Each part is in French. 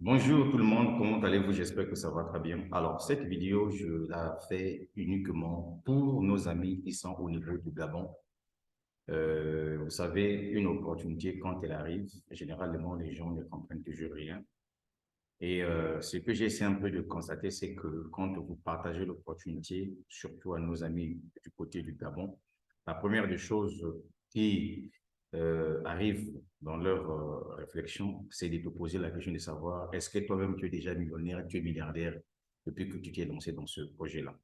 Bonjour tout le monde, comment allez-vous? J'espère que ça va très bien. Alors, cette vidéo, je la fais uniquement pour nos amis qui sont au niveau du Gabon. Vous savez, une opportunité, quand elle arrive, généralement, les gens ne comprennent toujours rien. Et ce que j'essaie un peu de constater, c'est que quand vous partagez l'opportunité, surtout à nos amis du côté du Gabon, la première des choses qui arrive dans leur réflexion, c'est de te poser la question de savoir est-ce que toi-même tu es déjà millionnaire, tu es milliardaire depuis que tu t'es lancé dans ce projet-là.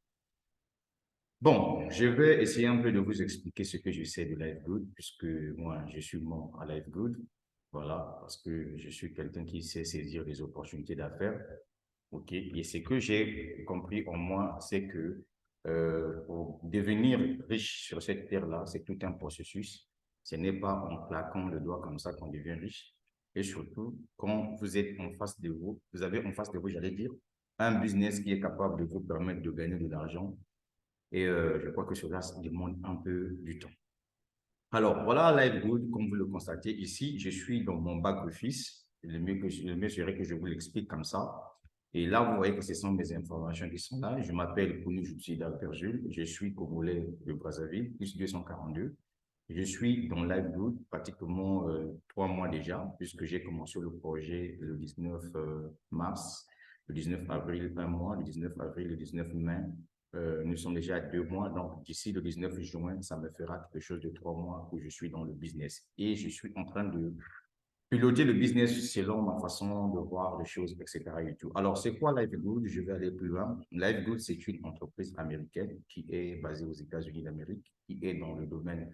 Bon, je vais essayer un peu de vous expliquer ce que je sais de Life Good, puisque moi, je suis membre à Life Good. Voilà, parce que je suis quelqu'un qui sait saisir les opportunités d'affaires. OK. Et ce que j'ai compris en moi, c'est que pour devenir riche sur cette terre-là, c'est tout un processus. Ce n'est pas en claquant le doigt comme ça qu'on devient riche. Et surtout, quand vous êtes en face de vous, vous avez en face de vous, j'allais dire, un business qui est capable de vous permettre de gagner de l'argent. Et je crois que cela demande un peu du temps. Alors, voilà Live Good, comme vous le constatez ici, je suis dans mon back-office. Le mieux serait que je vous l'explique comme ça. Et là, vous voyez que ce sont mes informations qui sont là. Je m'appelle Kounou Joutsida Perjul. Je suis Congolais de Brazzaville, plus 242. Je suis dans Live Good pratiquement 3 mois déjà, puisque j'ai commencé le projet le 19 mars, le 19 avril, un mois, le 19 avril, le 19 mai, nous sommes déjà à 2 mois, donc d'ici le 19 juin, ça me fera quelque chose de 3 mois où je suis dans le business. Et je suis en train de piloter le business selon ma façon de voir les choses, etc. Et tout. Alors, c'est quoi LiveGood? Je vais aller plus loin. LiveGood, c'est une entreprise américaine qui est basée aux États-Unis d'Amérique, qui est dans le domaine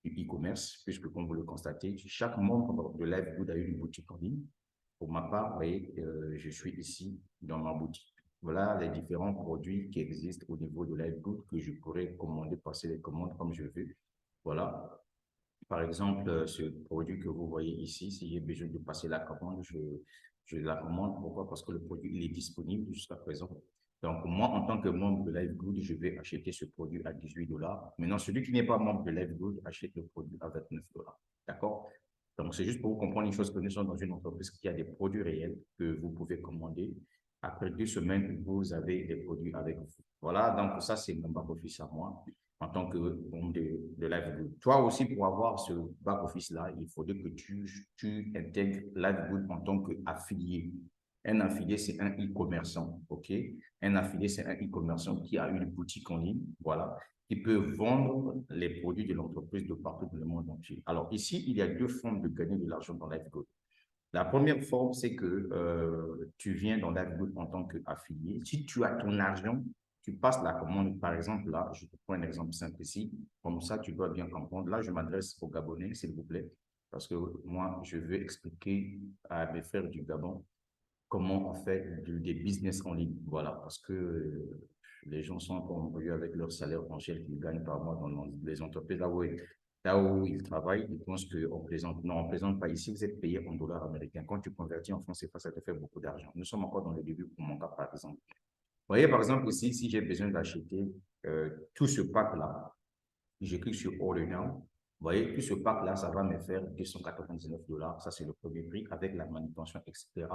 du e-commerce, puisque comme vous le constatez, chaque membre de LiveGood a une boutique en ligne. Pour ma part, vous voyez, je suis ici dans ma boutique. Voilà les différents produits qui existent au niveau de LiveGood que je pourrais commander, passer les commandes comme je veux. Voilà. Par exemple, ce produit que vous voyez ici, si j'ai besoin de passer la commande, je la commande. Pourquoi? Parce que le produit, il est disponible jusqu'à présent. Donc, moi, en tant que membre de LiveGood, je vais acheter ce produit à 18 dollars. Maintenant, celui qui n'est pas membre de LiveGood achète le produit à 29 dollars. D'accord? Donc, c'est juste pour vous comprendre une chose que nous sommes dans une entreprise qui a des produits réels que vous pouvez commander. Après 2 semaines, vous avez des produits avec vous. Voilà, donc ça, c'est mon back-office à moi en tant que membre de LiveGood. Toi aussi, pour avoir ce back-office-là, il faudrait que tu intègres LiveGood en tant qu'affilié. Un affilié, c'est un e-commerçant, OK? Un affilié, c'est un e-commerçant qui a une boutique en ligne, voilà, qui peut vendre les produits de l'entreprise de partout dans le monde entier. Alors ici, il y a deux formes de gagner de l'argent dans LiveGood. La première forme, c'est que tu viens dans LiveGood en tant qu'affilié. Si tu as ton argent, tu passes la commande. Par exemple, là, je te prends un exemple simple ici. Comme ça, tu dois bien comprendre. Là, je m'adresse aux Gabonais, s'il vous plaît, parce que moi, je veux expliquer à mes frères du Gabon comment on fait des business en ligne. Voilà, parce que les gens sont encore embrouillés avec leur salaire mensuel qu'ils gagnent par mois dans les entreprises là où ils travaillent. Ils pensent qu'on plaisante. Non, on ne plaisante pas. Ici, vous êtes payé en dollars américains. Quand tu convertis en francs CFA, ça te fait beaucoup d'argent. Nous sommes encore dans le début pour mon cas, par exemple. Vous voyez, par exemple, ici, si j'ai besoin d'acheter tout ce pack-là, je clique sur Order Now. Vous voyez, tout ce pack-là, ça va me faire 299 dollars. Ça, c'est le premier prix avec la manutention, etc.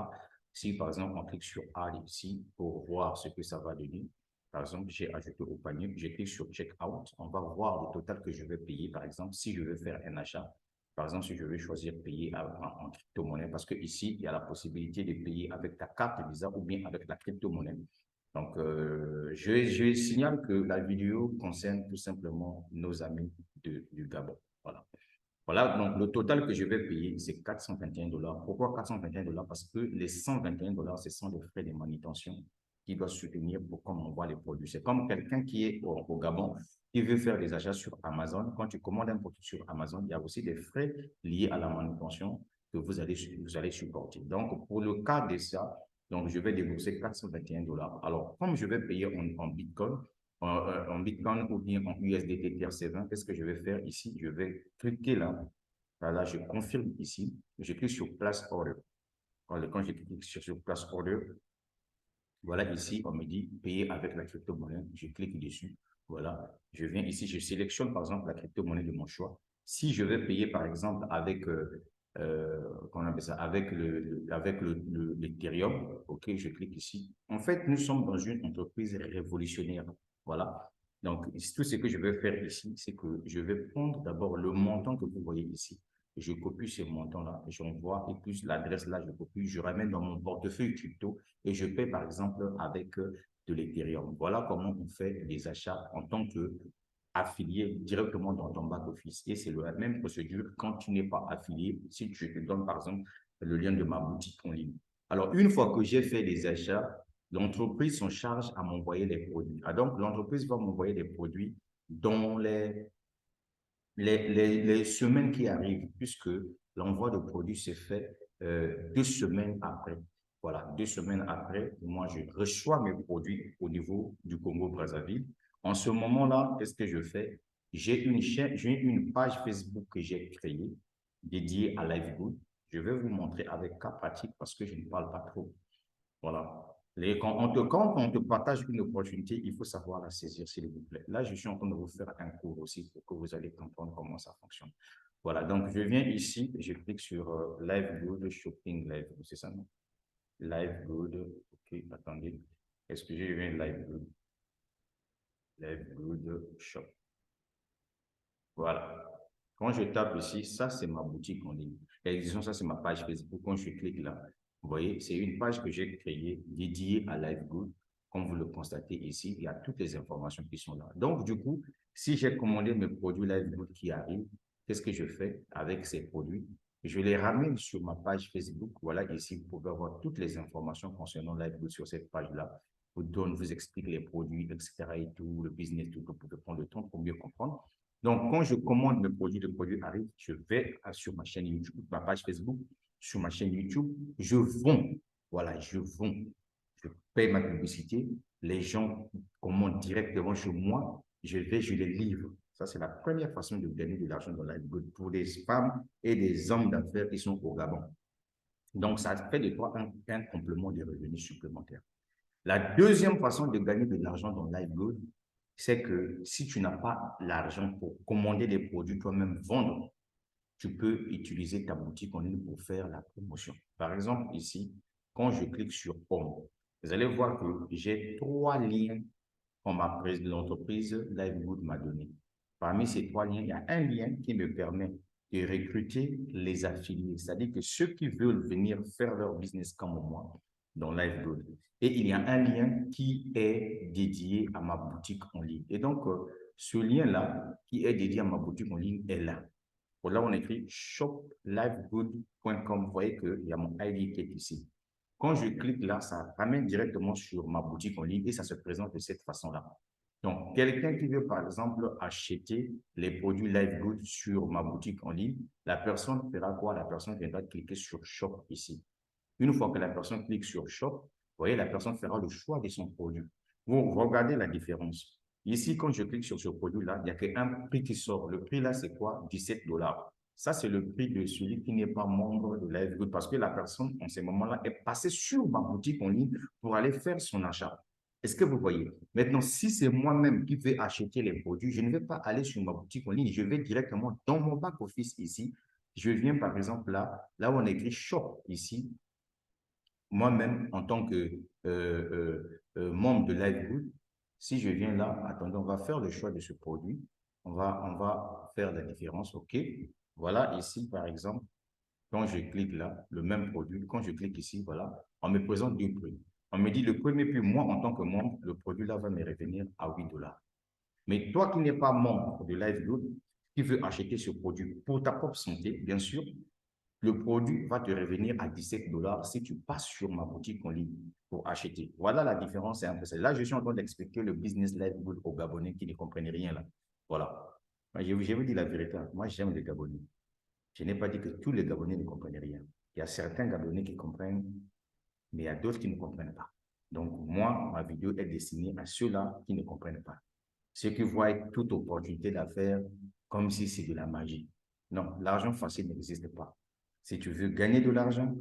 Si, par exemple, on clique sur Add ici pour voir ce que ça va donner, par exemple, j'ai ajouté au panier, je clique sur Checkout. On va voir le total que je vais payer, par exemple, si je veux faire un achat. Par exemple, si je veux choisir payer en crypto-monnaie, parce que ici, il y a la possibilité de payer avec ta carte Visa ou bien avec la crypto-monnaie. Donc, je signale que la vidéo concerne tout simplement nos amis du Gabon. Voilà. Voilà, donc le total que je vais payer, c'est 421 dollars. Pourquoi 421 dollars? Parce que les 121 dollars, ce sont les frais de manutention qui doivent soutenir pour qu'on envoie les produits. C'est comme quelqu'un qui est au Gabon, qui veut faire des achats sur Amazon. Quand tu commandes un produit sur Amazon, il y a aussi des frais liés à la manutention que vous allez supporter. Donc, pour le cas de ça, donc je vais débourser 421 dollars. Alors, comme je vais payer en Bitcoin, en Bitcoin ou bien en USDT TRC20, qu'est-ce que je vais faire ici? Je vais cliquer là. Voilà, je confirme ici. Je clique sur Place Order. Voilà, quand je clique sur Place Order, voilà ici, on me dit payer avec la crypto-monnaie. Je clique dessus. Voilà, je viens ici, je sélectionne par exemple la crypto-monnaie de mon choix. Si je vais payer par exemple avec qu'on appelle ça, avec l'Ethereum. OK, je clique ici. En fait, nous sommes dans une entreprise révolutionnaire. Voilà. Donc, tout ce que je vais faire ici, c'est que je vais prendre d'abord le montant que vous voyez ici. Je copie ce montant-là, j'envoie, et puis l'adresse là, je copie, je ramène dans mon portefeuille crypto et je paie par exemple avec de l'Ethereum. Voilà comment on fait les achats en tant que affilié directement dans ton back-office. Et c'est la même procédure quand tu n'es pas affilié, si je te donne par exemple le lien de ma boutique en ligne. Alors, une fois que j'ai fait les achats, l'entreprise s'en charge à m'envoyer les produits. Ah, donc, l'entreprise va m'envoyer des produits dans les semaines qui arrivent, puisque l'envoi de produits se fait 2 semaines après. Voilà, 2 semaines après, moi, je reçois mes produits au niveau du Congo-Brazzaville. En ce moment-là, qu'est-ce que je fais? J'ai une page Facebook que j'ai créée dédiée à LiveGood. Je vais vous montrer avec cas pratique parce que je ne parle pas trop. Voilà. Quand on te partage une opportunité, il faut savoir la saisir, s'il vous plaît. Là, je suis en train de vous faire un cours aussi pour que vous allez comprendre comment ça fonctionne. Voilà, donc je viens ici, je clique sur Live Good Shopping Live, c'est ça, non? Live Good, ok, attendez. Est-ce que je viens Live Good Shop? Voilà. Quand je tape ici, ça, c'est ma boutique en ligne. Et disons, ça, c'est ma page Facebook. Quand je clique là, vous voyez, c'est une page que j'ai créée dédiée à LiveGood. Comme vous le constatez ici, il y a toutes les informations qui sont là. Donc, du coup, si j'ai commandé mes produits LiveGood qui arrivent, qu'est-ce que je fais avec ces produits? Je les ramène sur ma page Facebook. Voilà, ici, vous pouvez avoir toutes les informations concernant LiveGood sur cette page-là. Vous donne, vous explique les produits, etc. et tout, le business, tout, vous pouvez prendre le temps pour mieux comprendre. Donc, quand je commande le produit arrive, je vais sur ma chaîne YouTube, ma page Facebook, sur ma chaîne YouTube, je vends. Voilà, je vends. Je paye ma publicité. Les gens commandent directement chez moi. Je vais, je les livre. Ça, c'est la première façon de gagner de l'argent dans la vie pour des femmes et des hommes d'affaires qui sont au Gabon. Donc, ça fait de toi un complément de revenus supplémentaires. La deuxième façon de gagner de l'argent dans LiveGood, c'est que si tu n'as pas l'argent pour commander des produits toi-même vendre, tu peux utiliser ta boutique en ligne pour faire la promotion. Par exemple, ici, quand je clique sur Home, vous allez voir que j'ai 3 liens qu'on m'a de l'entreprise LiveGood m'a donné. Parmi ces 3 liens, il y a un lien qui me permet de recruter les affiliés, c'est-à-dire que ceux qui veulent venir faire leur business comme moi dans LiveGood. Et il y a un lien qui est dédié à ma boutique en ligne. Et donc, ce lien-là, qui est dédié à ma boutique en ligne, est là. Pour là, on écrit shoplivegood.com. Vous voyez qu'il y a mon ID qui est ici. Quand je clique là, ça ramène directement sur ma boutique en ligne et ça se présente de cette façon-là. Donc, quelqu'un qui veut, par exemple, acheter les produits LiveGood sur ma boutique en ligne, la personne fera quoi? La personne viendra cliquer sur Shop ici. Une fois que la personne clique sur Shop, vous voyez, la personne fera le choix de son produit. Vous regardez la différence. Ici, quand je clique sur ce produit-là, il n'y a qu'un prix qui sort. Le prix là, c'est quoi? 17 $. Ça, c'est le prix de celui qui n'est pas membre de LiveGood parce que la personne, en ce moment-là, est passée sur ma boutique en ligne pour aller faire son achat. Est-ce que vous voyez? Maintenant, si c'est moi-même qui vais acheter les produits, je ne vais pas aller sur ma boutique en ligne, je vais directement dans mon back-office ici. Je viens par exemple là où on écrit Shop ici, moi-même, en tant que membre de LiveGood, si je viens là, attendez, on va faire le choix de ce produit. On va faire la différence. OK. Voilà, ici, par exemple, quand je clique là, le même produit, quand je clique ici, voilà, on me présente 2 prix. On me dit le premier prix, moi, en tant que membre, le produit là va me revenir à 8 $. Mais toi qui n'es pas membre de LiveGood, qui veut acheter ce produit pour ta propre santé, bien sûr, le produit va te revenir à 17 $ si tu passes sur ma boutique en ligne pour acheter. Voilà la différence, c'est un peu ça. Là, je suis en train d'expliquer le business LiveGood aux Gabonais qui ne comprennent rien là. Voilà. Je vous dis la vérité. Moi, j'aime les Gabonais. Je n'ai pas dit que tous les Gabonais ne comprennent rien. Il y a certains Gabonais qui comprennent, mais il y a d'autres qui ne comprennent pas. Donc, moi, ma vidéo est destinée à ceux-là qui ne comprennent pas. Ceux qui voient toute opportunité d'affaires comme si c'est de la magie. Non, l'argent facile n'existe pas. Si tu veux gagner de l'argent,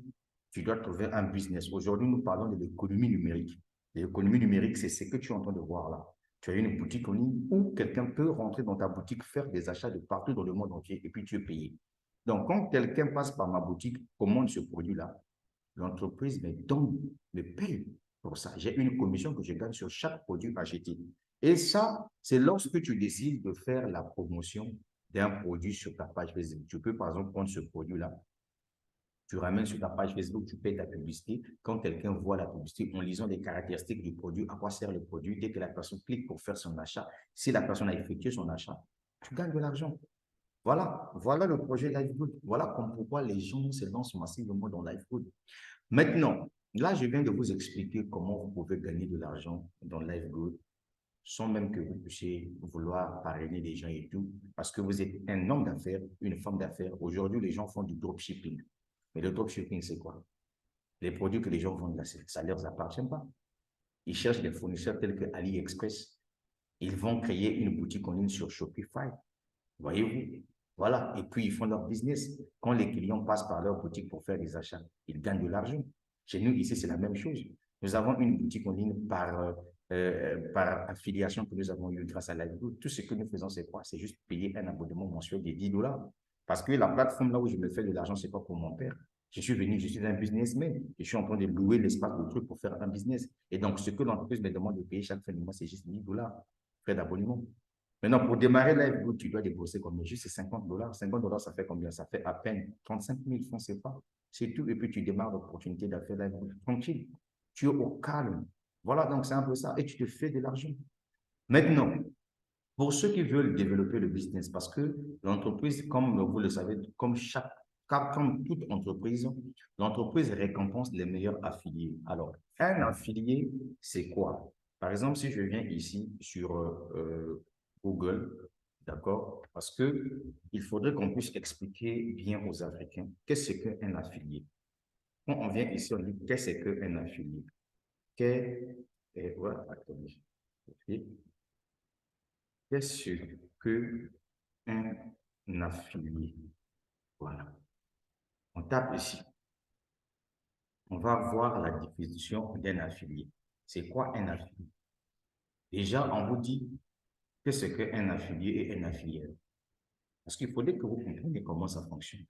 tu dois trouver un business. Aujourd'hui, nous parlons de l'économie numérique. L'économie numérique, c'est ce que tu es en train de voir là. Tu as une boutique en ligne où quelqu'un peut rentrer dans ta boutique, faire des achats de partout dans le monde entier et puis tu es payé. Donc, quand quelqu'un passe par ma boutique, commande ce produit-là, l'entreprise me donne, me paye pour ça. J'ai une commission que je gagne sur chaque produit acheté. Et ça, c'est lorsque tu décides de faire la promotion d'un produit sur ta page Facebook. Tu peux, par exemple, prendre ce produit-là, tu ramènes sur ta page Facebook, tu payes ta publicité. Quand quelqu'un voit la publicité, en lisant les caractéristiques du produit, à quoi sert le produit, dès que la personne clique pour faire son achat, si la personne a effectué son achat, tu gagnes de l'argent. Voilà, voilà le projet Livegood. Voilà pourquoi les gens se lancent massivement dans Livegood. Maintenant, là, je viens de vous expliquer comment vous pouvez gagner de l'argent dans Livegood sans même que vous puissiez vouloir parrainer des gens et tout, parce que vous êtes un homme d'affaires, une femme d'affaires. Aujourd'hui, les gens font du dropshipping. Mais le dropshipping, c'est quoi? Les produits que les gens vendent là, ça ne leur appartient pas. Ils cherchent des fournisseurs tels que AliExpress. Ils vont créer une boutique en ligne sur Shopify. Voyez-vous? Voilà. Et puis, ils font leur business. Quand les clients passent par leur boutique pour faire des achats, ils gagnent de l'argent. Chez nous, ici, c'est la même chose. Nous avons une boutique en ligne par affiliation que nous avons eue grâce à Livegood. Tout ce que nous faisons, c'est quoi? C'est juste payer un abonnement mensuel de 10 dollars. Parce que la plateforme là où je me fais de l'argent, ce n'est pas pour mon père. Je suis venu, je suis un businessman. Je suis en train de louer l'espace de truc pour faire un business. Et donc, ce que l'entreprise me demande de payer chaque fin de mois, c'est juste 10 dollars, frais d'abonnement. Maintenant, pour démarrer Livegood, tu dois débourser combien? Juste 50 dollars. 50 dollars, ça fait combien? Ça fait à peine 35 000 francs CFA. C'est tout. Et puis, tu démarres l'opportunité d'affaires Livegood tranquille. Tu es au calme. Voilà, donc c'est un peu ça. Et tu te fais de l'argent. Maintenant, pour ceux qui veulent développer le business, parce que l'entreprise, comme vous le savez, comme toute entreprise, l'entreprise récompense les meilleurs affiliés. Alors, un affilié, c'est quoi? Par exemple, si je viens ici sur Google, d'accord? Parce que il faudrait qu'on puisse expliquer bien aux Africains qu'est-ce qu'un affilié. Quand on vient ici, on dit qu'est-ce qu'un affilié? Voilà, attendez. Qu'est-ce qu'un affilié? Voilà. On tape ici. On va voir la définition d'un affilié. C'est quoi un affilié? Déjà, on vous dit que c'est qu'un affilié et un affilié. Parce qu'il faudrait que vous compreniez comment ça fonctionne.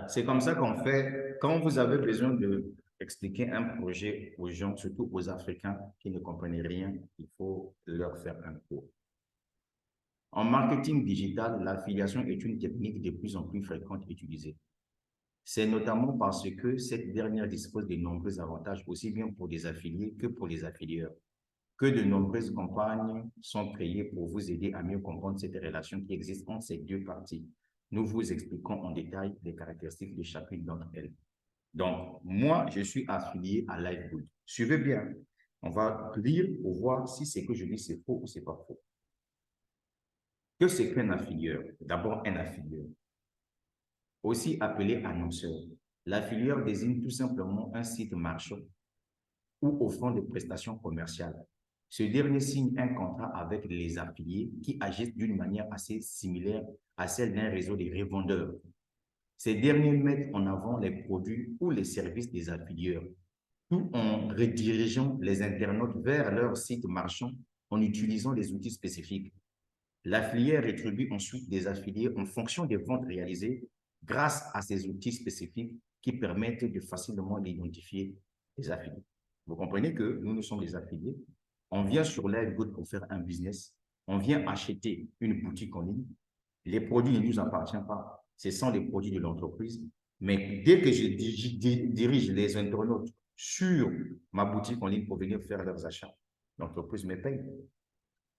C'est comme ça qu'on fait. Quand vous avez besoin d'expliquer un projet aux gens, surtout aux Africains qui ne comprennent rien, il faut leur faire un cours. En marketing digital, l'affiliation est une technique de plus en plus fréquente utilisée. C'est notamment parce que cette dernière dispose de nombreux avantages, aussi bien pour les affiliés que pour les affilieurs, que de nombreuses campagnes sont créées pour vous aider à mieux comprendre cette relation qui existe entre ces deux parties. Nous vous expliquons en détail les caractéristiques de chacune d'entre elles. Donc, moi, je suis affilié à Livegood. Suivez bien. On va lire pour voir si ce que je dis, c'est faux ou c'est pas faux. Que c'est qu'un affilieur? D'abord, un affilieur, aussi appelé annonceur. L'affilieur désigne tout simplement un site marchand ou offrant des prestations commerciales. Ce dernier signe un contrat avec les affiliés qui agissent d'une manière assez similaire à celle d'un réseau de revendeurs. Ces derniers mettent en avant les produits ou les services des affilieurs, tout en redirigeant les internautes vers leur site marchand en utilisant des outils spécifiques. L'affilié rétribue ensuite des affiliés en fonction des ventes réalisées grâce à ces outils spécifiques qui permettent de facilement identifier les affiliés. Vous comprenez que nous sommes des affiliés. On vient sur Livegood pour faire un business. On vient acheter une boutique en ligne. Les produits ne nous appartiennent pas. Ce sont les produits de l'entreprise. Mais dès que je dirige les internautes sur ma boutique en ligne pour venir faire leurs achats, l'entreprise me paye.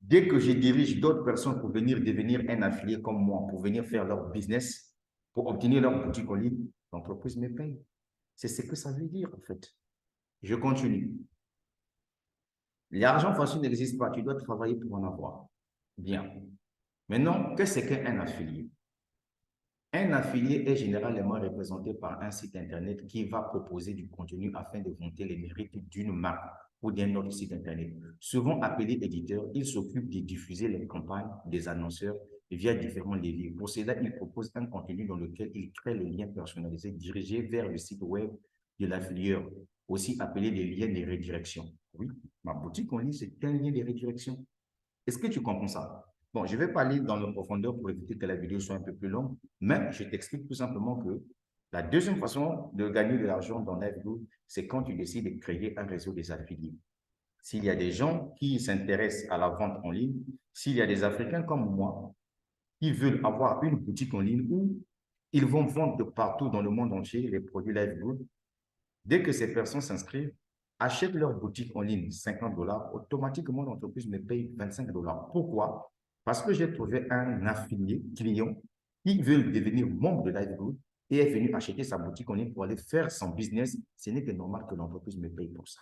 Dès que je dirige d'autres personnes pour venir devenir un affilié comme moi, pour venir faire leur business, pour obtenir leur boutique en ligne, l'entreprise me paye. C'est ce que ça veut dire, en fait. Je continue. L'argent facile n'existe pas. Tu dois travailler pour en avoir. Bien. Maintenant, qu'est-ce qu'un affilié? Un affilié est généralement représenté par un site Internet qui va proposer du contenu afin de vanter les mérites d'une marque ou d'un autre site Internet. Souvent appelé éditeur, il s'occupe de diffuser les campagnes des annonceurs via différents leviers. Pour cela, il propose un contenu dans lequel il crée le lien personnalisé dirigé vers le site web de l'affilieur, aussi appelé des liens de redirection. Oui, ma boutique en ligne, c'est un lien de redirection. Est-ce que tu comprends ça? Bon, je ne vais pas aller dans la profondeur pour éviter que la vidéo soit un peu plus longue, mais je t'explique tout simplement que la deuxième façon de gagner de l'argent dans Liveboot, c'est quand tu décides de créer un réseau des affiliés. S'il y a des gens qui s'intéressent à la vente en ligne, s'il y a des Africains comme moi qui veulent avoir une boutique en ligne où ils vont vendre de partout dans le monde entier les produits Liveboot, dès que ces personnes s'inscrivent, achètent leur boutique en ligne 50 $, automatiquement l'entreprise me paye 25 $. Pourquoi? Parce que j'ai trouvé un affilié client qui veut devenir membre de Liveboot et est venu acheter sa boutique en ligne pour aller faire son business. Ce n'est que normal que l'entreprise me paye pour ça.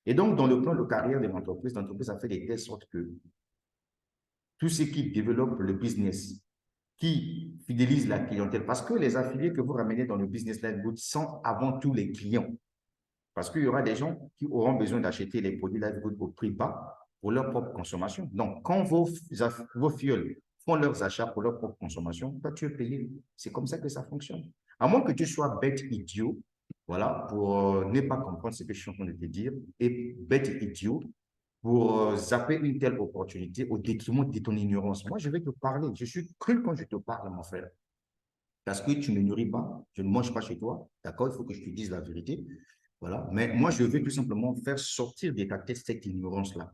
Et donc, dans le plan de carrière de l'entreprise a fait de telle sorte que tous ceux qui développent le business, qui fidélisent la clientèle, parce que les affiliés que vous ramenez dans le business Liveboot sont avant tout les clients. Parce qu'il y aura des gens qui auront besoin d'acheter les produits Liveboot au prix bas pour leur propre consommation. Donc, quand vos fioles font leurs achats pour leur propre consommation, toi, tu es payé. C'est comme ça que ça fonctionne. À moins que tu sois bête idiot, voilà, pour ne pas comprendre ce que je suis en train de te dire, et bête idiot pour zapper une telle opportunité au détriment de ton ignorance. Moi, je vais te parler. Je suis cru quand je te parle, mon frère. Parce que tu ne me nourris pas, je ne mange pas chez toi, d'accord? Il faut que je te dise la vérité. Voilà. Mais moi, je veux tout simplement faire sortir de ta tête cette ignorance-là.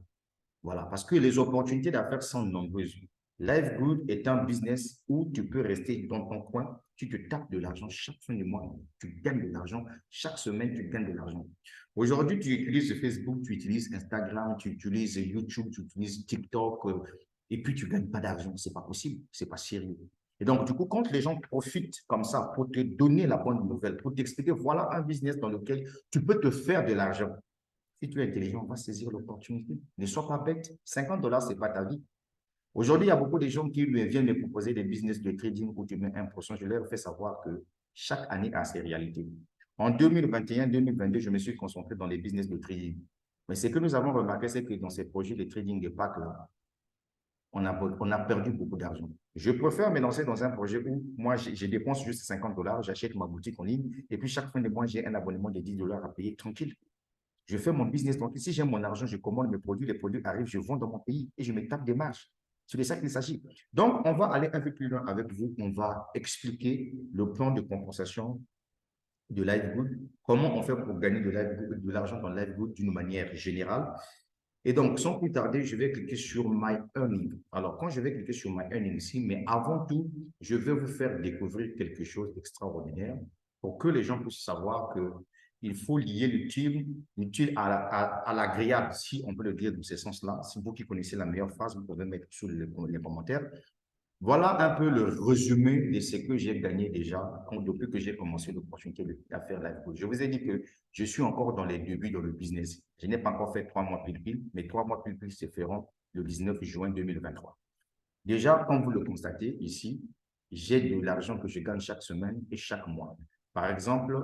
Voilà. Parce que les opportunités d'affaires sont nombreuses. Livegood est un business où tu peux rester dans ton coin, tu te tapes de l'argent chaque fin du mois, tu gagnes de l'argent, chaque semaine, tu gagnes de l'argent. Aujourd'hui, tu utilises Facebook, tu utilises Instagram, tu utilises YouTube, tu utilises TikTok, et puis tu ne gagnes pas d'argent. Ce n'est pas possible, ce n'est pas sérieux. Et donc, du coup, quand les gens profitent comme ça pour te donner la bonne nouvelle, pour t'expliquer, voilà un business dans lequel tu peux te faire de l'argent. Si tu es intelligent, on va saisir l'opportunité. Ne sois pas bête. 50 $, ce n'est pas ta vie. Aujourd'hui, il y a beaucoup de gens qui viennent me proposer des business de trading où tu mets 1%. Je leur fais savoir que chaque année a ses réalités. En 2021-2022, je me suis concentré dans les business de trading. Mais ce que nous avons remarqué, c'est que dans ces projets de trading de PAC, là, on a perdu beaucoup d'argent. Je préfère me lancer dans un projet où moi, je dépense juste 50 $, j'achète ma boutique en ligne et puis chaque fin de mois, j'ai un abonnement de 10 $ à payer tranquille. Je fais mon business. Donc, si j'ai mon argent, je commande mes produits, les produits arrivent, je vends dans mon pays et je me tape des marges. C'est de ça qu'il s'agit. Donc, on va aller un peu plus loin avec vous. On va expliquer le plan de compensation de Livegood, comment on fait pour gagner de l'argent dans Livegood d'une manière générale. Et donc, sans plus tarder, je vais cliquer sur My Earning. Alors, quand je vais cliquer sur My Earning ici, mais avant tout, je vais vous faire découvrir quelque chose d'extraordinaire pour que les gens puissent savoir que il faut lier l'utile à l'agréable, si on peut le dire dans ce sens-là. Si vous qui connaissez la meilleure phrase, vous pouvez mettre sous les commentaires. Voilà un peu le résumé de ce que j'ai gagné déjà depuis que j'ai commencé l'opportunité d'affaires Livegood. Je vous ai dit que je suis encore dans les débuts dans le business. Je n'ai pas encore fait 3 mois pile, mais 3 mois pile se feront le 19 juin 2023. Déjà, comme vous le constatez ici, j'ai de l'argent que je gagne chaque semaine et chaque mois. Par exemple,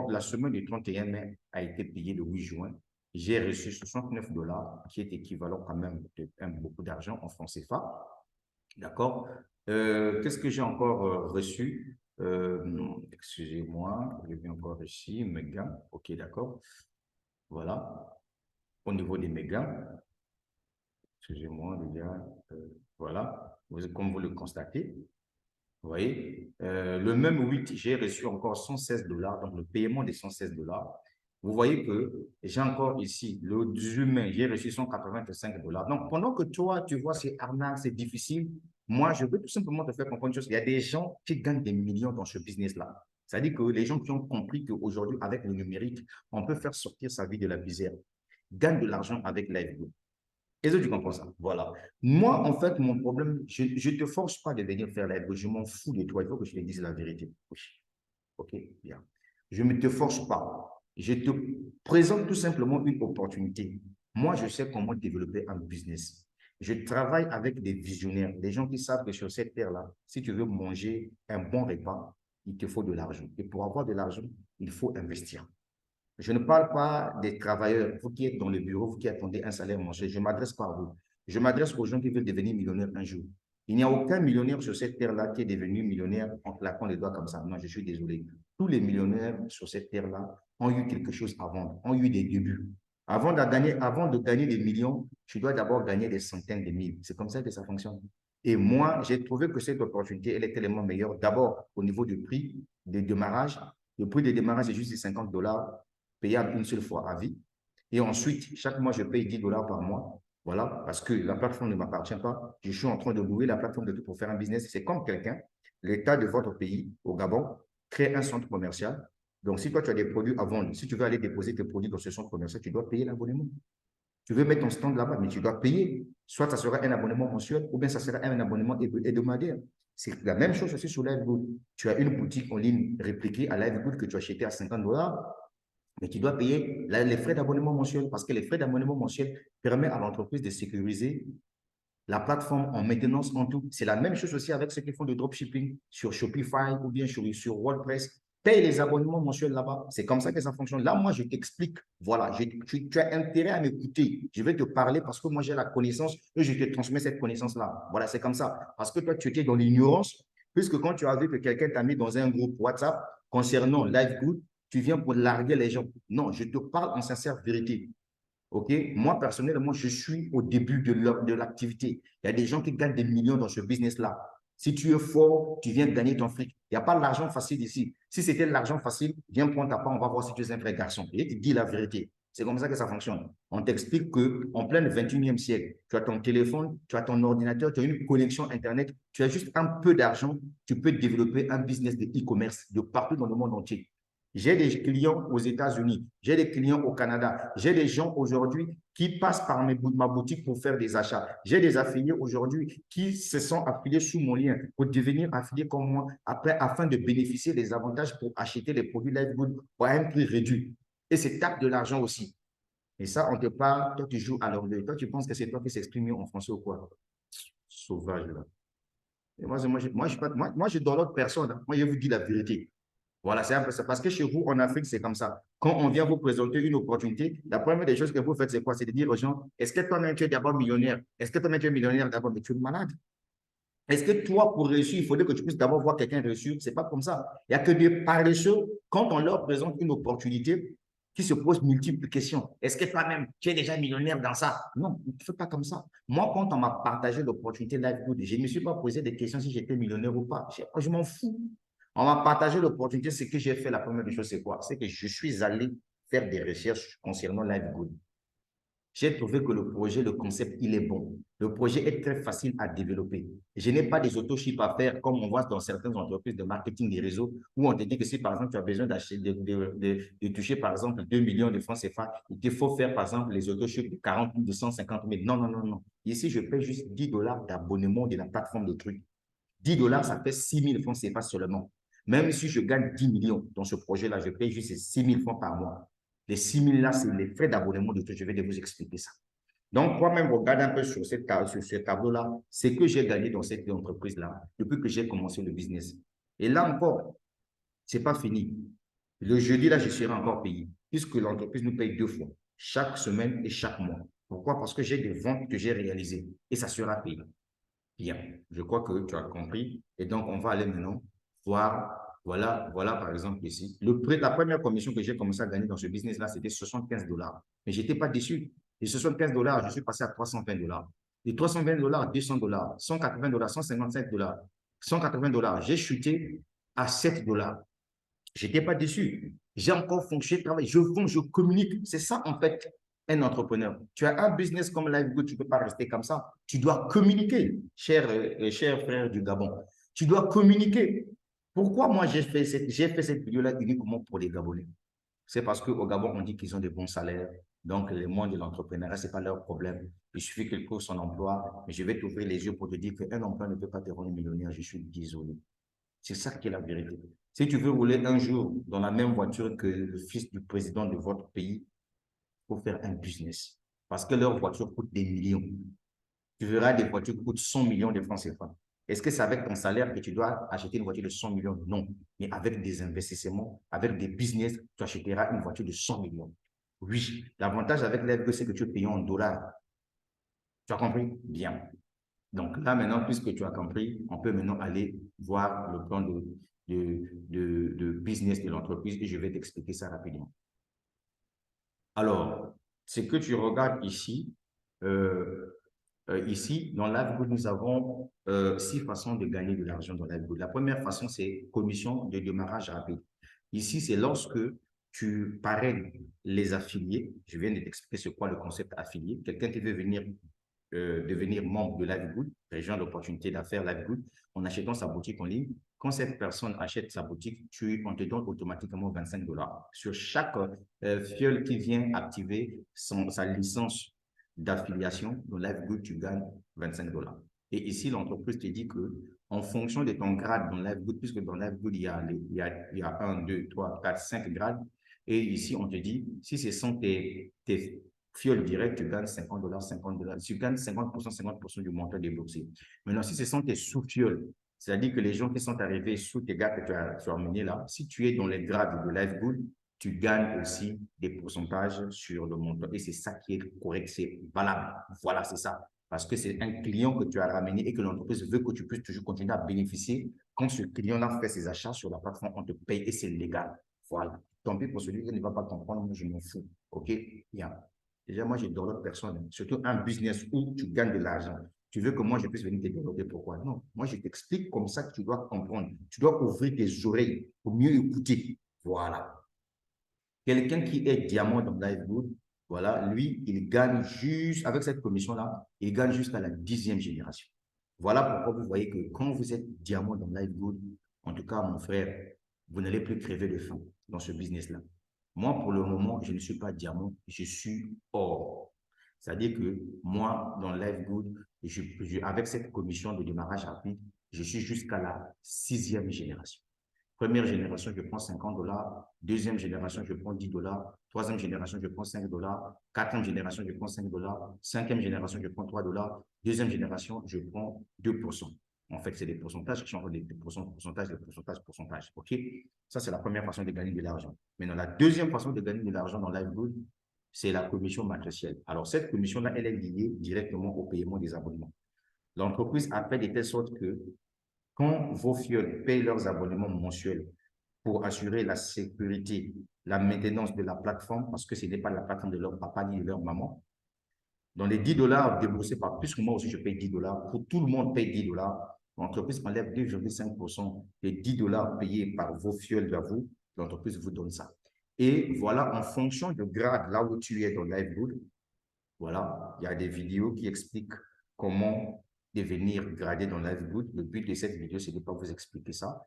la semaine du 31 mai a été payée le 8 juin. J'ai reçu 69 $, qui est équivalent quand même à beaucoup d'argent en francs CFA. D'accord. Qu'est-ce que j'ai encore reçu? Excusez-moi, je viens encore ici, méga. OK, d'accord. Voilà. Au niveau des mégas, excusez-moi, les gars. Voilà. Comme vous le constatez, vous voyez, le même 8, j'ai reçu encore 116 $, donc le paiement des 116 $. Vous voyez que j'ai encore ici, le 18 mai, j'ai reçu 185 $. Donc, pendant que toi, tu vois, c'est arnaque, c'est difficile, moi, je veux tout simplement te faire comprendre une chose. Il y a des gens qui gagnent des millions dans ce business-là. C'est-à-dire que les gens qui ont compris qu'aujourd'hui, avec le numérique, on peut faire sortir sa vie de la misère, gagnent de l'argent avec Liveboot. Est-ce que tu comprends ça? Voilà. Moi, en fait, mon problème, je ne te force pas de venir faire l'aide. Je m'en fous de toi. Il faut que je te dise la vérité. Oui. OK, bien. Je ne te force pas. Je te présente tout simplement une opportunité. Moi, je sais comment développer un business. Je travaille avec des visionnaires, des gens qui savent que sur cette terre-là, si tu veux manger un bon repas, il te faut de l'argent. Et pour avoir de l'argent, il faut investir. Je ne parle pas des travailleurs, vous qui êtes dans le bureau, vous qui attendez un salaire mensuel. Je ne m'adresse pas à vous. Je m'adresse aux gens qui veulent devenir millionnaires un jour. Il n'y a aucun millionnaire sur cette terre-là qui est devenu millionnaire en claquant les doigts comme ça. Non, je suis désolé. Tous les millionnaires sur cette terre-là ont eu quelque chose à vendre, ont eu des débuts. Avant de gagner des millions, tu dois d'abord gagner des centaines de mille. C'est comme ça que ça fonctionne. Et moi, j'ai trouvé que cette opportunité, elle est tellement meilleure. D'abord, au niveau du prix de démarrage. Le prix de démarrage est juste de $50 payable une seule fois à vie. Et ensuite, chaque mois, je paye $10 par mois. Voilà, parce que la plateforme ne m'appartient pas. Je suis en train de louer la plateforme de tout pour faire un business. C'est comme quelqu'un, l'État de votre pays, au Gabon, crée un centre commercial. Donc, si toi, tu as des produits à vendre, si tu veux aller déposer tes produits dans ce centre commercial, tu dois payer l'abonnement. Tu veux mettre ton stand là-bas, mais tu dois payer. Soit ça sera un abonnement mensuel, ou bien ça sera un abonnement hebdomadaire. C'est la même chose aussi sur Livegood. Tu as une boutique en ligne répliquée à Livegood que tu as acheté à $50, mais tu dois payer les frais d'abonnement mensuel parce que les frais d'abonnement mensuel permettent à l'entreprise de sécuriser la plateforme en maintenance en tout. C'est la même chose aussi avec ceux qui font du dropshipping sur Shopify ou bien sur WordPress. Paye les abonnements mensuels là-bas. C'est comme ça que ça fonctionne. Là, moi, je t'explique. Voilà, tu as intérêt à m'écouter. Je vais te parler parce que moi, j'ai la connaissance et je te transmets cette connaissance-là. Voilà, c'est comme ça. Parce que toi, tu étais dans l'ignorance, puisque quand tu as vu que quelqu'un t'a mis dans un groupe WhatsApp concernant Livegood, tu viens pour larguer les gens. Non, je te parle en sincère vérité. OK? Moi, personnellement, je suis au début de l'activité. Il y a des gens qui gagnent des millions dans ce business-là. Si tu es fort, tu viens gagner ton fric. Il n'y a pas l'argent facile ici. Si c'était l'argent facile, viens prendre ta part, on va voir si tu es un vrai garçon. Et tu dis la vérité. C'est comme ça que ça fonctionne. On t'explique qu'en plein 21e siècle, tu as ton téléphone, tu as ton ordinateur, tu as une connexion Internet, tu as juste un peu d'argent, tu peux développer un business de e-commerce de partout dans le monde entier. J'ai des clients aux États-Unis, j'ai des clients au Canada, j'ai des gens aujourd'hui qui passent par ma boutique pour faire des achats. J'ai des affiliés aujourd'hui qui se sont affiliés sous mon lien pour devenir affiliés comme moi après, afin de bénéficier des avantages pour acheter les produits Livegood à un prix réduit. Et c'est tape de l'argent aussi. Et ça, on te parle, toi tu joues à l'anglais. Toi, tu penses que c'est toi qui s'exprime mieux en français ou quoi? Sauvage, là. Et moi, je donne l'autre personne. Moi, je vous dis la vérité. Voilà, c'est un peu ça. Parce que chez vous, en Afrique, c'est comme ça. Quand on vient vous présenter une opportunité, la première des choses que vous faites, c'est quoi? C'est de dire aux gens, est-ce que toi-même, tu es d'abord millionnaire? Est-ce que toi-même, tu es millionnaire d'abord? Mais tu es malade. Est-ce que toi, pour réussir, il faudrait que tu puisses d'abord voir quelqu'un réussir? C'est pas comme ça. Il n'y a que des paresseux, quand on leur présente une opportunité, qui se posent multiples questions. Est-ce que toi-même, tu es déjà millionnaire dans ça? Non, ne fais pas comme ça. Moi, quand on m'a partagé l'opportunité Livegood, je ne me suis pas posé des questions si j'étais millionnaire ou pas. Je m'en fous. On m'a partagé l'opportunité. Ce que j'ai fait, la première des choses, c'est quoi? C'est que je suis allé faire des recherches concernant Livegood. J'ai trouvé que le projet, le concept, il est bon. Le projet est très facile à développer. Je n'ai pas des auto-chips à faire comme on voit dans certaines entreprises de marketing des réseaux où on te dit que si par exemple tu as besoin d'acheter, de toucher par exemple 2 millions de francs CFA, il te faut faire par exemple les auto-chips de 40 000, de 150 000. Non, non, non, non. Ici, je paie juste $10 d'abonnement de la plateforme de trucs. $10, ça fait 6 000 francs CFA seulement. Même si je gagne 10 millions dans ce projet-là, je paye juste 6 000 francs par mois. Les 6 000 là, c'est les frais d'abonnement de tout. Je vais vous expliquer ça. Donc, toi-même, regarde un peu sur ce tableau-là, ce que j'ai gagné dans cette entreprise-là depuis que j'ai commencé le business. Et là encore, ce n'est pas fini. Le jeudi, là, je serai encore payé, puisque l'entreprise nous paye 2 fois, chaque semaine et chaque mois. Pourquoi? Parce que j'ai des ventes que j'ai réalisées et ça sera payé. Bien, je crois que tu as compris. Et donc, on va aller maintenant voir, voilà par exemple ici. La première commission que j'ai commencé à gagner dans ce business-là, c'était $75. Mais je n'étais pas déçu. Et $75, je suis passé à $320. Et $320, $200, $180, $155, $180, j'ai chuté à $7. Je n'étais pas déçu. J'ai encore fonctionné, travaillé. Je vends, je communique. C'est ça, en fait, un entrepreneur. Tu as un business comme Livegood, tu ne peux pas rester comme ça. Tu dois communiquer, cher frère du Gabon. Tu dois communiquer. Pourquoi moi j'ai fait cette vidéo-là uniquement pour les Gabonais? C'est parce qu'au Gabon, on dit qu'ils ont de bons salaires. Donc, le monde de l'entrepreneuriat, ce n'est pas leur problème. Il suffit qu'ils trouvent son emploi. Mais je vais t'ouvrir les yeux pour te dire qu'un emploi ne peut pas te rendre millionnaire. Je suis désolé. C'est ça qui est la vérité. Si tu veux rouler un jour dans la même voiture que le fils du président de votre pays, il faut faire un business. Parce que leur voiture coûte des millions. Tu verras des voitures qui coûtent 100 millions de francs CFA. Est-ce que c'est avec ton salaire que tu dois acheter une voiture de 100 millions? Non. Mais avec des investissements, avec des business, tu achèteras une voiture de 100 millions. Oui. L'avantage avec l'EFG, c'est que tu es payé en dollars. Tu as compris? Bien. Donc là, maintenant, puisque tu as compris, on peut maintenant aller voir le plan de business de l'entreprise et je vais t'expliquer ça rapidement. Alors, ce que tu regardes ici, ici, dans LiveGood, nous avons 6 façons de gagner de l'argent dans LiveGood. La première façon, c'est commission de démarrage rapide. Ici, c'est lorsque tu parraines les affiliés. Je viens de t'expliquer ce qu'est le concept affilié. Quelqu'un qui veut venir devenir membre de LiveGood, rejoindre l'opportunité d'affaires LiveGood, en achetant sa boutique en ligne. Quand cette personne achète sa boutique, on te donne automatiquement 25 $ sur chaque fiole qui vient activer sa licence d'affiliation. Dans LiveGood, tu gagnes 25 $. Et ici, l'entreprise te dit que en fonction de ton grade dans LiveGood, puisque dans LiveGood, il y a 1, 2, 3, 4, 5 grades, et ici, on te dit, si ce sont tes fioles directes, tu gagnes 50 $, 50 $. Tu gagnes 50%, 50% du montant déboursé. Maintenant, si ce sont tes sous-fioles, c'est-à-dire que les gens qui sont arrivés sous tes gars que tu as emmenés là, si tu es dans les grades de LiveGood, tu gagnes aussi des pourcentages sur le montant. Et c'est ça qui est correct, c'est valable. Voilà, c'est ça. Parce que c'est un client que tu as ramené et que l'entreprise veut que tu puisses toujours continuer à bénéficier. Quand ce client-là fait ses achats sur la plateforme, on te paye et c'est légal. Voilà. Tant pis pour celui qui ne va pas comprendre, moi je m'en fous. OK? Bien. Déjà, moi, j'ai d'autres personnes, surtout un business où tu gagnes de l'argent. Tu veux que moi, je puisse venir te développer. Pourquoi? Non. Moi, je t'explique comme ça que tu dois comprendre. Tu dois ouvrir tes oreilles pour mieux écouter. Voilà. Quelqu'un qui est diamant dans LiveGood, voilà, lui, il gagne juste, avec cette commission-là, il gagne jusqu'à la 10e génération. Voilà pourquoi vous voyez que quand vous êtes diamant dans LiveGood, en tout cas, mon frère, vous n'allez plus crever de faim dans ce business-là. Moi, pour le moment, je ne suis pas diamant, je suis or. C'est-à-dire que moi, dans LiveGood, avec cette commission de démarrage rapide, je suis jusqu'à la 6e génération. Première génération, je prends 50 $. Deuxième génération, je prends 10 $. Troisième génération, je prends 5 $. Quatrième génération, je prends 5 $. Cinquième génération, je prends 3 $. Deuxième génération, je prends 2%. En fait, c'est des pourcentages qui changent des pourcentages. OK? Ça, c'est la première façon de gagner de l'argent. Maintenant, la deuxième façon de gagner de l'argent dans LiveGood, c'est la commission matricielle. Alors, cette commission-là, elle est liée directement au paiement des abonnements. L'entreprise a fait de telle sorte que quand vos fioles payent leurs abonnements mensuels pour assurer la sécurité, la maintenance de la plateforme, parce que ce n'est pas la plateforme de leur papa ni de leur maman, dans les 10 $ déboursés par, puisque moi aussi je paye 10 $, pour tout le monde paye 10 $, l'entreprise enlève 2,5% des 10 $ payés par vos fioles vers vous, l'entreprise vous donne ça. Et voilà, en fonction du grade, là où tu es dans LiveGood, voilà, il y a des vidéos qui expliquent comment devenir gradé dans LiveGood. Le but de cette vidéo, c'est de ne pas vous expliquer ça.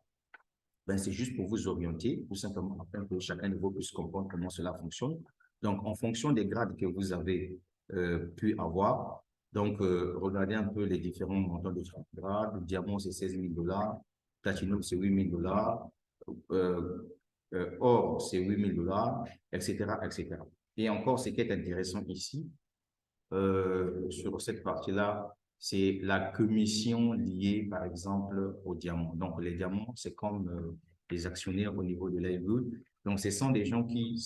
Ben, c'est juste pour vous orienter, tout simplement, afin que chacun de vous puisse comprendre comment cela fonctionne. Donc, en fonction des grades que vous avez pu avoir, donc, regardez un peu les différents montants de chaque grade. Diamant, c'est 16 000 $. Platinum, c'est 8 000 $. Or, c'est 8 000 $, etc., etc. Et encore, ce qui est intéressant ici, sur cette partie-là, c'est la commission liée, par exemple, aux diamants. Donc, les diamants, c'est comme les actionnaires au niveau de LiveGood. Donc, ce sont des gens qui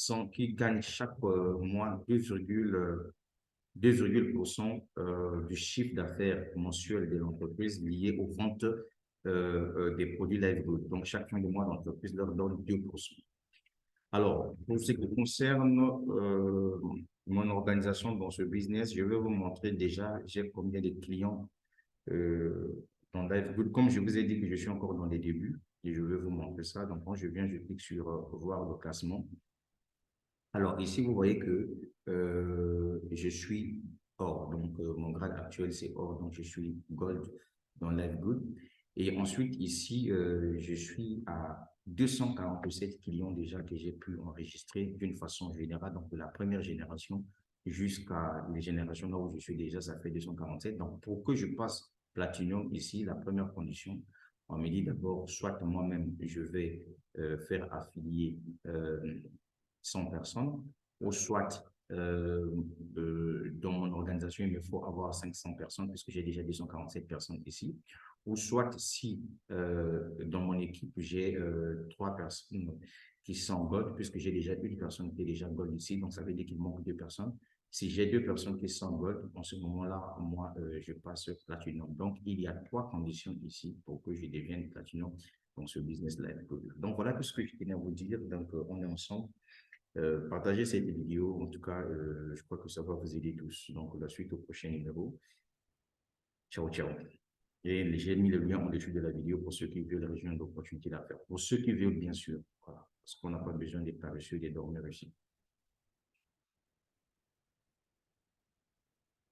gagnent chaque mois 2,% du chiffre d'affaires mensuel de l'entreprise lié aux ventes des produits LiveGood. Donc, chaque fin de mois, l'entreprise leur donne 2%. Alors, pour ce qui concerne mon organisation dans ce business, je vais vous montrer déjà, j'ai combien de clients dans LiveGood. Comme je vous ai dit que je suis encore dans les débuts, et je vais vous montrer ça. Donc, quand je viens, je clique sur voir le classement. Alors, ici, vous voyez que je suis or. Donc, mon grade actuel, c'est or. Donc, je suis gold dans LiveGood. Et ensuite, ici, je suis à 247 clients déjà que j'ai pu enregistrer d'une façon générale. Donc, de la première génération jusqu'à les générations là où je suis déjà, ça fait 247. Donc, pour que je passe Platinum ici, la première condition, on me dit d'abord, soit moi-même, je vais faire affilier 100 personnes, ou soit dans mon organisation, il me faut avoir 500 personnes, puisque j'ai déjà 247 personnes ici, ou soit si dans mon équipe, j'ai 3 personnes qui sont gold, puisque j'ai déjà une personne qui est déjà gold ici, donc ça veut dire qu'il manque 2 personnes. Si j'ai 2 personnes qui sont gold, en ce moment-là, moi, je passe platinum. Donc, il y a 3 conditions ici pour que je devienne platinum dans ce business-là. Donc, voilà tout ce que je tenais à vous dire. Donc, on est ensemble. Partagez cette vidéo. En tout cas, je crois que ça va vous aider tous. Donc, la suite au prochain numéro. Ciao, ciao. Et j'ai mis le lien en dessus de la vidéo pour ceux qui veulent rejoindre l'opportunité d'affaires. Pour ceux qui veulent, bien sûr. Voilà. Parce qu'on n'a pas besoin d'être paresseux, de dormir ici.